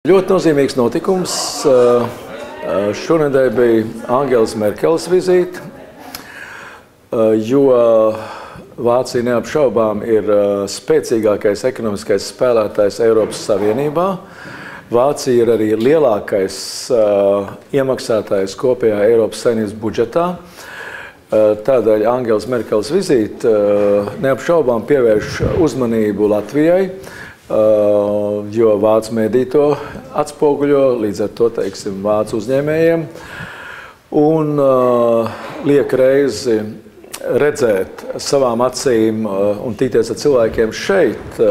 Ļoti nozīmīgs notikums. Šonedēļ bija Angelas Merkeles vizīte, jo Vācija neapšaubām ir spēcīgākais ekonomiskais spēlētājs Eiropas Savienībā. Vācija ir arī lielākais iemaksātājs kopējā Eiropas Savienības budžetā. Tādēļ Angelas Merkeles vizīte neapšaubām pievērš uzmanību Latvijai, jo vācu mediji to atspoguļo, līdz ar to, teiksim, vācu uzņēmējiem. Un liek reizi redzēt savām acīm un tikties ar cilvēkiem šeit.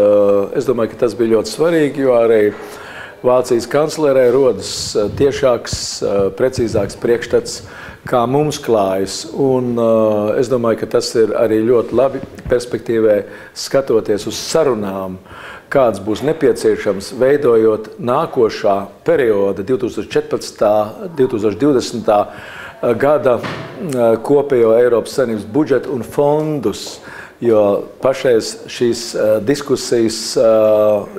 Es domāju, ka tas bija ļoti svarīgi, jo arī Vācijas kanclerē rodas tiešāks, precīzāks priekšstats, kā mums klājas. Un es domāju, ka tas ir arī ļoti labi perspektīvē skatoties uz sarunām, kāds būs nepieciešams veidojot nākošā perioda 2014. 2020. Gada kopējo Eiropas Savienības budžetu un fondus, jo pašreiz šīs diskusijas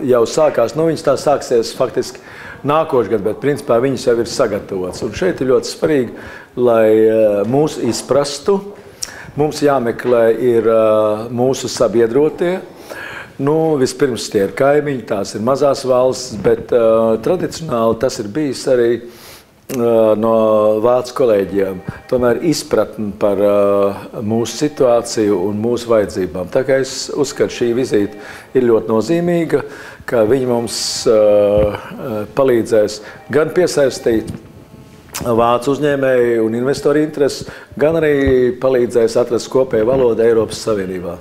jau sākās, viņas tā sāksies faktiski nākošgad, bet principā viņas jau ir sagatavotas. Un šeit ir ļoti svarīgi, lai mūs izprastu, mums jāmeklē ir mūsu sabiedrotie. Vispirms tie ir kaimiņi, tās ir mazās valstis, bet tradicionāli tas ir bijis arī no vācu kolēģiem. Tomēr izpratni par mūsu situāciju un mūsu vajadzībām. Tā kā es uzskatu, šī vizīte ir ļoti nozīmīga, ka viņi mums palīdzēs gan piesaistīt vācu uzņēmēju un investoru intereses, gan arī palīdzēs atrast kopēju valodu Eiropas Savienībā.